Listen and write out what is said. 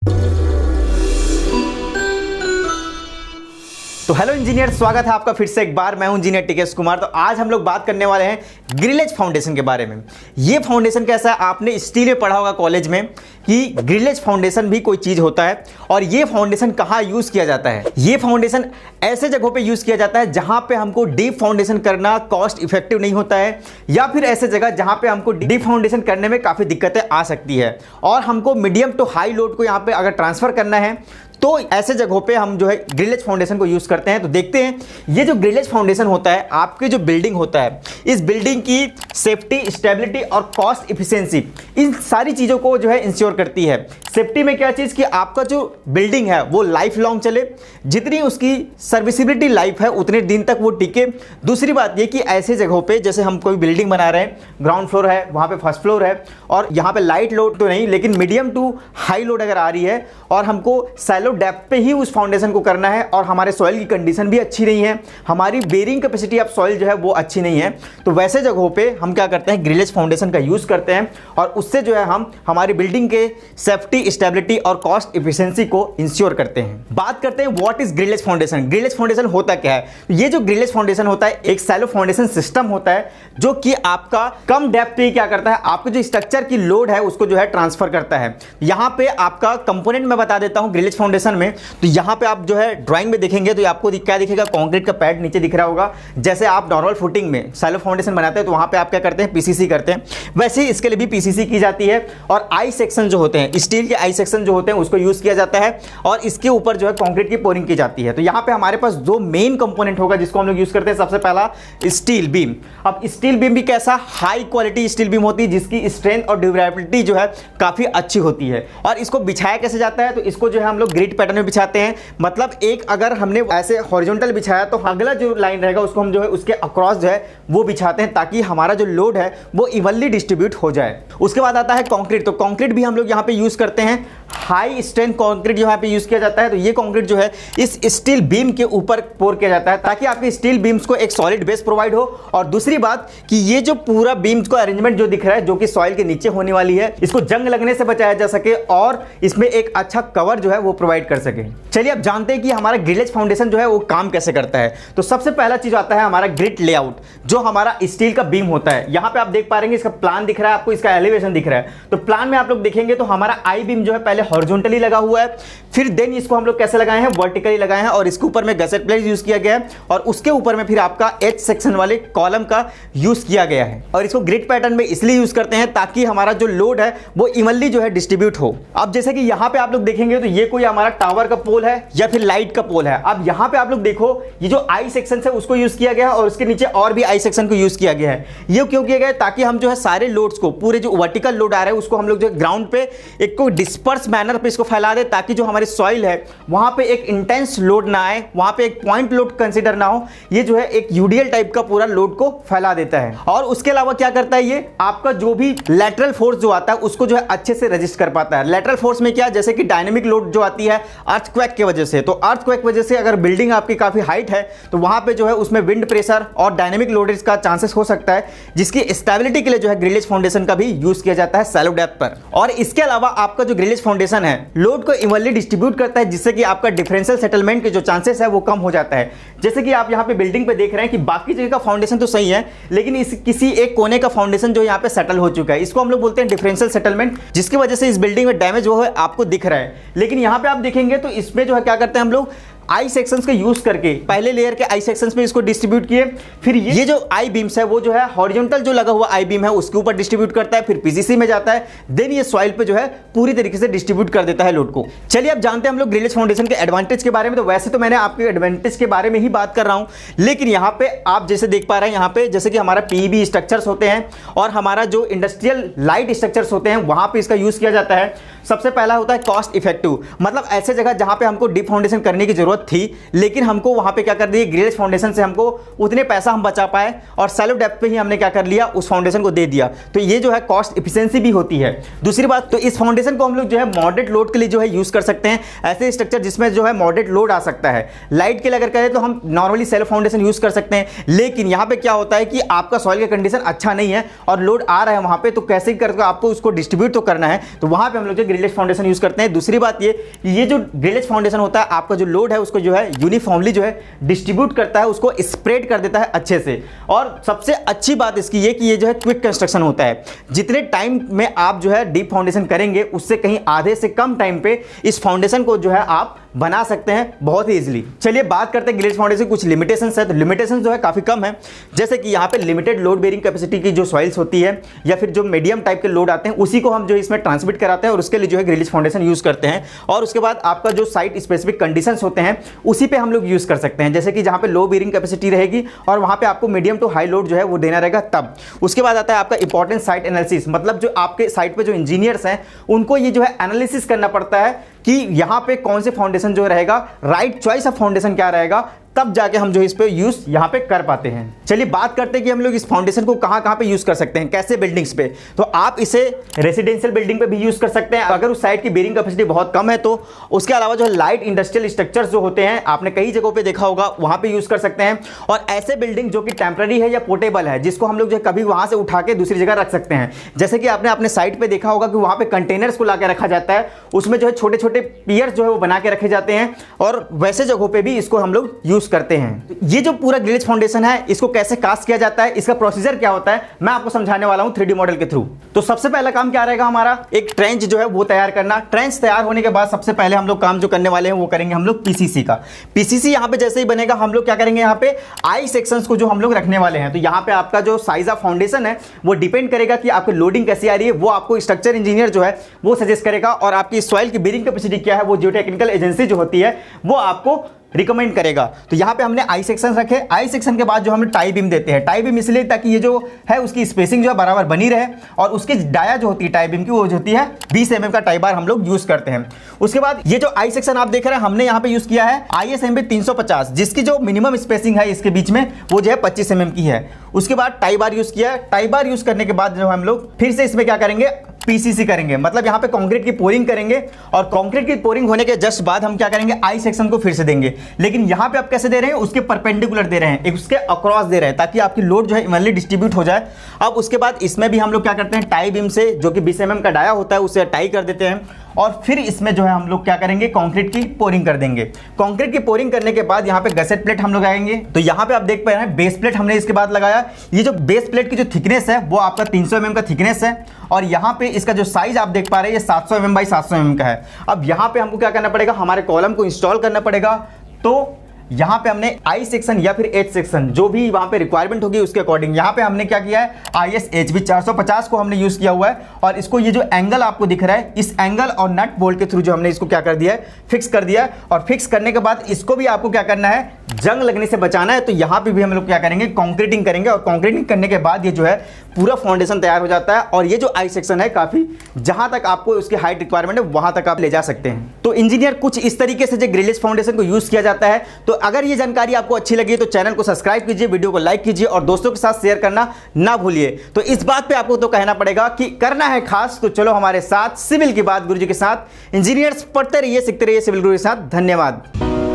तो hello engineer, स्वागत है आपका फिर से एक बार। मैं हूं इंजीनियर टीकेएस कुमार। तो आज हम लोग बात करने वाले हैं ग्रिलेज फाउंडेशन के बारे में। ये फाउंडेशन कैसा है, आपने स्टील में पढ़ा होगा कॉलेज में कि ग्रिलेज फाउंडेशन भी कोई चीज होता है। और ये फाउंडेशन कहाँ यूज किया जाता है? ये फाउंडेशन ऐसे जगहों पे यूज किया जाता है जहां पे हमको डीप फाउंडेशन करना कॉस्ट इफेक्टिव नहीं होता है, या फिर ऐसे जगह जहां पे हमको डीप फाउंडेशन करने में काफी दिक्कतें आ सकती है और हमको मीडियम टू हाई लोड को यहाँ पे अगर ट्रांसफर करना है तो ऐसे जगहों पे हम जो है ग्रिलेज फाउंडेशन को यूज करते हैं। तो देखते हैं ये जो ग्रिलेज फाउंडेशन होता है, आपकी जो बिल्डिंग होता है, इस बिल्डिंग की सेफ्टी, स्टेबिलिटी और कॉस्ट इफिशिएंसी, इन सारी चीजों को जो है इंश्योर करती है। सेफ्टी में क्या चीज कि आपका जो बिल्डिंग है वो लाइफ लॉन्ग चले, जितनी उसकी सर्विसिबिलिटी लाइफ है उतने दिन तक वो टिके। दूसरी बात ये कि ऐसे जगहों पे जैसे हम कोई बिल्डिंग बना रहे हैं, ग्राउंड फ्लोर है, वहां पे फर्स्ट फ्लोर है और यहाँ पे लाइट लोड तो नहीं लेकिन मीडियम टू हाई लोड अगर आ रही है और हमको सैलो डेप्थ पे ही उस फाउंडेशन को करना है और हमारे सॉइल की कंडीशन भी अच्छी नहीं है, हमारी बेरिंग कैपेसिटी ऑफ सॉइल जो है वो अच्छी नहीं है, तो वैसे जगहों पे हम क्या करते हैं, ग्रिलेज फाउंडेशन का यूज करते हैं और उससे जो है हम हमारी बिल्डिंग के सेफ्टी, स्टेबिलिटी और कॉस्ट इफिशिएंसी को इंश्योर करते हैं। बात करते हैं what is grillage foundation. Grillage foundation होता क्या है? ये जो ग्रिलेज फाउंडेशन होता है एक सैलो फाउंडेशन सिस्टम होता है जो कि आपका कम डेप्थ पे क्या करता है, आपके जो स्ट्रक्चर की लोड है उसको जो है ट्रांसफर करता है। यहाँ पे आपका कंपोनेंट मैं बता देता हूँ ग्रिलेज फाउंडेशन में। तो यहाँ पे आप जो है ड्राइंग में देखेंगे तो आपको क्या दिखेगा, कंक्रीट का पैड नीचे दिख रहा होगा। जैसे आप नॉर्मल फुटिंग में सैलो फाउंडेशन बनाते हैं तो वहाँ पे आप क्या करते हैं, पीसीसी करते हैं, वैसे ही इसके लिए भी पीसीसी की जाती है। और आई सेक्शन जो होते हैं, स्टील के आई सेक्शन जो होते हैं उसको यूज किया जाता है और इसके ऊपर जो है कंक्रीट की पोरिंग की जाती है। तो यहाँ पे हमारे पास दो मेन कंपोनेंट होगा जिसको हम लोग यूज करते हैं। सबसे पहला स्टील बीम। अब स्टील बीम भी कैसा, हाई क्वालिटी स्टील बीम होती है जिसकी स्ट्रेंथ और ड्यूरेबिलिटी जो है काफी अच्छी होती है। और इसको बिछाया कैसे जाता है, तो इसको जो है हम लोग ग्रिड पैटर्न में बिछाते हैं। मतलब एक अगर हमने ऐसे हॉरिजॉन्टल बिछाया तो अगला जो लाइन रहेगा उसको हम जो है उसके अक्रॉस जो है वो बिछाते हैं ताकि हमारा जो लोड है वो इवनली डिस्ट्रीब्यूट हो जाए। उसके बाद आता है कंक्रीट। तो कंक्रीट भी हम लोग यहाँ पे यूज करते हैं, हाई स्ट्रेंथ कंक्रीट यहाँ पे यूज किया जाता है। तो ये कंक्रीट जो है इस स्टील बीम के ऊपर पोर किया जाता है ताकि आपके स्टील बीम्स को एक सॉलिड बेस प्रोवाइड हो। और दूसरी बात कि ये जो पूरा बीम्स को अरेंजमेंट जो दिख रहा है जो कि सॉइल के नीचे होने वाली है, इसको जंग लगने से बचाया जा सके और इसमें एक अच्छा कवर जो है वो प्रोवाइड कर सके। चलिए अब जानते हैं कि हमारा ग्रिलेज फाउंडेशन जो है वो काम कैसे करता है। तो सबसे पहला चीज आता है हमारा ग्रिड लेआउट, जो हमारा स्टील का बीम होता है। यहाँ पे आप देख पा रहे हैं इसका प्लान दिख रहा है आपको, इसका एलिवेशन दिख रहा है। तो प्लान में आप लोग देखेंगे तो हमारा आई बीम जो है पहले हॉरिजॉन्टली लगा हुआ है, फिर देन इसको हम लोग कैसे लगाए हैं, वर्टिकली लगाए हैं और इसके ऊपर में गसेट प्लेट यूज किया गया है और उसके ऊपर में फिर आपका एच सेक्शन वाले कॉलम का यूज किया गया है। और इसको ग्रिड पैटर्न में इसलिए यूज करते हैं ताकि हमारा जो लोड है वो इवनली जो है डिस्ट्रीब्यूट हो। अब जैसे कि यहाँ पे आप लोग देखेंगे तो ये कोई हमारा टावर का पोल है या फिर लाइट का पोल है। अब यहाँ पे आप लोग देखो ये जो आई सेक्शन है उसको यूज किया गया है और उसके नीचे और भी आई सेक्शन को यूज किया गया है। ये क्यों किया गया है, ताकि हम जो है सारे लोड्स को, पूरे जो वर्टिकल लोड आ रहा है उसको हम लोग जो ग्राउंड पे एक को डिस्पर्स मैनर पे इसको फैला दे ताकि जो हमारी सॉइल है वहां पे एक इंटेंस लोड ना आए, वहां पे एक पॉइंट लोड कंसीडर ना हो। ये जो है एक यूडीएल टाइप का पूरा लोड को फैला देता है। और उसके अलावा क्या करता है, ये आपका जो भी लैटरल फोर्स जो आता है उसको जो है अच्छे से रजिस्ट कर पाता है। लैटरल फोर्स में क्या, जैसे कि डायनेमिक लोड जो आती है अर्थक्वेक की वजह से, तो अर्थक्वेक वजह से अगर बिल्डिंग आपकी काफी हाइट है तो वहां पे जो है उसमें विंड प्रेशर और डायनेमिक लोडेज का चांसेस हो सकता है, जिसकी स्टेबिलिटी के लिए जो है ग्रिलेज फाउंडेशन का भी यूज किया जाता है सैलो डेप्थ पर। और इसके अलावा आपका जो ग्रिलेज फाउंडेशन है लोड को इवनली डिस्ट्रीब्यूट करता है, जिससे कि आपका डिफरेंशियल सेटलमेंट के जो चांसेस है वो कम हो जाता है। जैसे कि आप यहाँ पे बिल्डिंग पे देख रहे हैं कि बाकी जगह का फाउंडेशन तो सही है लेकिन इस किसी एक कोने का फाउंडेशन जो यहाँ पे सेटल हो चुका है, इसको हम लोग बोलते हैं डिफरेंशियल सेटलमेंट, जिसकी वजह से इस बिल्डिंग में डैमेज वो है आपको दिख रहा है। लेकिन यहाँ पे आप देखेंगे तो इसमें जो है क्या करते हैं हम लोग, आई सेक्शंस का यूज करके पहले लेयर के आई सेक्शंस में इसको डिस्ट्रीब्यूट किए, फिर ये जो आई बीम्स है वो जो है हॉरिजॉन्टल जो लगा हुआ आई बीम है उसके ऊपर डिस्ट्रीब्यूट करता है, फिर पीसीसी में जाता है, देन ये सॉइल पे जो है पूरी तरीके से डिस्ट्रीब्यूट कर देता है लोड को। चलिए अब जानते हैं हम लोग ग्रिलेज फाउंडेशन के एडवांटेज के बारे में। तो वैसे तो मैंने आपके एडवांटेज के बारे में ही बात कर रहा हूं, लेकिन यहाँ पे आप जैसे देख पा रहे हैं, यहाँ पे जैसे कि हमारा पीईबी स्ट्रक्चर्स होते हैं और हमारा जो इंडस्ट्रियल लाइट स्ट्रक्चर्स होते हैं वहां पे इसका यूज किया जाता है। सबसे पहला होता है कॉस्ट इफेक्टिव, मतलब ऐसे जगह जहां पे हमको डीप फाउंडेशन करने की जरूरत ज़रूरत थी, लेकिन हमको वहाँ पे क्या कर दिया, ग्रिलेज फाउंडेशन से हमको उतने पैसा हम बचा पाए और सैलो डेप्थ पे ही हमने क्या कर लिया, उस फाउंडेशन को दे दिया। तो ये जो है कॉस्ट इफिशिएंसी भी होती है। दूसरी बात, तो इस फाउंडेशन को हम लोग जो है मॉडरेट लोड के लिए जो है यूज़ कर सकते हैं, ऐसे स्ट्रक्चर जिसमें जो है मॉडरेट लोड आ सकता है। लाइट के लिए अगर करें तो हम नॉर्मली सेल्फ फाउंडेशन यूज़ कर सकते हैं, लेकिन यहाँ पे क्या होता है कि आपका सॉइल का कंडीशन अच्छा नहीं है और लोड आ रहा है वहाँ पे, तो कैसे करके आपको उसको डिस्ट्रीब्यूट तो करना है, तो वहाँ पे हम लोग जो ग्रिलेज फाउंडेशन यूज़ करते हैं। दूसरी बात ये जो ग्रिलेज फाउंडेशन होता है, आपका जो लोड है उसको जो है यूनिफॉर्मली जो है डिस्ट्रीब्यूट करता है, उसको स्प्रेड कर देता है अच्छे से। और सबसे अच्छी बात इसकी ये कि ये जो है क्विक कंस्ट्रक्शन होता है। जितने टाइम में आप जो है डीप फाउंडेशन करेंगे, उससे कहीं आधे से कम टाइम पे इस फाउंडेशन को जो है आप बना सकते हैं बहुत ही इजीली। चलिए बात करते हैं ग्रिलेज फाउंडेशन कुछ लिमिटेशंस है। तो लिमिटेशंस जो है काफ़ी कम है, जैसे कि यहाँ पे लिमिटेड लोड बेरिंग कैपेसिटी की जो सॉइल्स होती है या फिर जो मीडियम टाइप के लोड आते हैं, उसी को हम जो इसमें ट्रांसमिट कराते हैं और उसके लिए जो है ग्रिलेज फाउंडेशन यूज़ करते हैं। और उसके बाद आपका जो साइट स्पेसिफिक कंडीशंस होते हैं उसी पे हम लोग यूज़ कर सकते हैं, जैसे कि जहाँ पे लो बेरिंग कैपेसिटी रहेगी और वहाँ पे आपको मीडियम टू हाई लोड जो है वो देना रहेगा तब। उसके बाद आता है आपका इंपॉर्टेंट साइट एनालिसिस, मतलब जो आपके साइट पे जो इंजीनियर्स हैं उनको ये जो है एनालिसिस करना पड़ता है कि यहाँ पे कौन से फाउंडेशन जो रहेगा, राइट चॉइस ऑफ फाउंडेशन क्या रहेगा, तब जाके हम जो इस पे यूज यहाँ पे कर पाते हैं। चलिए बात करते हैं कि हम लोग इस फाउंडेशन को कहाँ पे यूज कर सकते हैं, कैसे बिल्डिंग्स पे। तो आप इसे रेसिडेंशियल बिल्डिंग पे भी यूज कर सकते हैं अगर उस साइट की बेरिंग कैपेसिटी बहुत कम है तो। उसके अलावा जो है लाइट इंडस्ट्रियल स्ट्रक्चर्स जो होते हैं, आपने कई जगहों पे देखा होगा, वहाँ पे यूज कर सकते हैं। और ऐसे बिल्डिंग जो कि टेम्पररी है या पोर्टेबल है, जिसको हम लोग जो है कभी वहाँ से उठा के दूसरी जगह रख सकते हैं। जैसे कि आपने अपने साइट पे देखा होगा कि वहाँ पे कंटेनर्स को ला के रखा जाता है, उसमें जो है छोटे छोटे पियर्स जो है वो बना के रखे जाते हैं, और वैसे जगहों पे भी इसको हम लोग यूज करते हैं। ये जो पूरा ग्रिलेज फाउंडेशन है, इसको कैसे कास्ट किया जाता है, इसका प्रोसीजर क्या होता है, मैं आपको समझाने वाला हूं 3D मॉडल के थ्रू। तो सबसे पहला काम क्या रहेगा हमारा, एक ट्रेंच जो है वो तैयार करना। ट्रेंच तैयार होने के बाद सबसे पहले हम लोग काम जो करने वाले हैं वो करेंगे हम लोग पीसीसी का। पीसीसी यहाँ पे जैसे ही बनेगा, हम लोग क्या करेंगे, यहाँ पे आई सेक्शंस को जो हम लोग रखने वाले हैं। तो यहाँ पे आपका जो साइज ऑफ फाउंडेशन है वो डिपेंड करेगा कि आपकी लोडिंग कैसी आ रही है, वो आपको स्ट्रक्चर इंजीनियर जो है वो सजेस्ट करेगा, और आपकी सॉइल की बेरिंग कैपेसिटी क्या है वो जियोटेक्निकल एजेंसी जो होती है वो आपको रिकमेंड करेगा। तो यहाँ पे हमने आई सेक्शन रखे। आई सेक्शन के बाद जो हम टाई बीम देते हैं, टाई बीम इसलिए ताकि ये जो है उसकी स्पेसिंग जो है बराबर बनी रहे, और उसकी डाया जो होती है टाई बीम की वो जो होती है 20 mm का टाई बार हम लोग यूज करते हैं। उसके बाद ये जो आई सेक्शन आप देख रहे हैं, हमने यहाँ पे यूज किया है ISMB 350, जिसकी जो मिनिमम स्पेसिंग है इसके बीच में वो जो है 25 mm की है। उसके बाद टाई बार यूज किया है। टाई बार यूज करने के बाद जो हम लोग फिर से इसमें क्या करेंगे, पीसीसी करेंगे, मतलब यहाँ पे कंक्रीट की पोरिंग करेंगे, और कंक्रीट की पोरिंग होने के जस्ट बाद हम क्या करेंगे, आई सेक्शन को फिर से देंगे। लेकिन यहाँ पे आप कैसे दे रहे हैं, उसके परपेंडिकुलर दे रहे हैं, एक उसके अक्रॉस दे रहे हैं, ताकि आपकी लोड जो है इवनली डिस्ट्रीब्यूट हो जाए। अब उसके बाद इसमें भी हम लोग क्या करते हैं, टाई बीम से जो कि 20 mm का डाया होता है उसे टाई कर देते हैं, और फिर इसमें जो है हम लोग क्या करेंगे, कंक्रीट की पोरिंग कर देंगे। कंक्रीट की पोरिंग करने के बाद यहाँ पे गसेट प्लेट हम लोग आएंगे। तो यहाँ पे आप देख पा रहे हैं बेस प्लेट हमने इसके बाद लगाया। ये जो बेस प्लेट की जो थिकनेस है वो आपका 300 mm का थिकनेस है, और यहाँ पे इसका जो साइज आप देख पा रहे हैं ये 700 mm बाई 700 mm का है। अब यहाँ पे हमको क्या करना पड़ेगा, हमारे कॉलम को इंस्टॉल करना पड़ेगा। तो यहाँ पे हमने आई सेक्शन या फिर एच सेक्शन जो भी वहाँ पे रिक्वायरमेंट होगी उसके अकॉर्डिंग यहाँ पे हमने क्या किया है, ISHB 450 को हमने यूज किया हुआ है। और इसको ये जो एंगल आपको दिख रहा है, इस एंगल और नट बोल्ट के थ्रू जो हमने इसको क्या कर दिया है, फिक्स कर दिया है। और फिक्स करने के बाद इसको भी आपको क्या करना है, जंग लगने से बचाना है। तो यहाँ पे भी हम लोग क्या करेंगे, कंक्रीटिंग करेंगे, और कंक्रीटिंग करने के बाद ये जो है पूरा फाउंडेशन तैयार हो जाता है। और ये जो आई सेक्शन है काफी जहां तक आपको उसकी हाइट रिक्वायरमेंट है वहां तक आप ले जा सकते हैं। तो इंजीनियर कुछ इस तरीके से जो ग्रिलेज फाउंडेशन को यूज किया जाता है। तो अगर ये जानकारी आपको अच्छी लगी तो चैनल को सब्सक्राइब कीजिए, वीडियो को लाइक कीजिए, और दोस्तों के साथ शेयर करना ना भूलिए। तो इस बात पे आपको तो कहना पड़ेगा कि करना है खास। तो चलो हमारे साथ सिविल की बात गुरुजी के साथ। इंजीनियर्स पढ़ते रहिए, सीखते रहिए सिविल गुरु के साथ। धन्यवाद।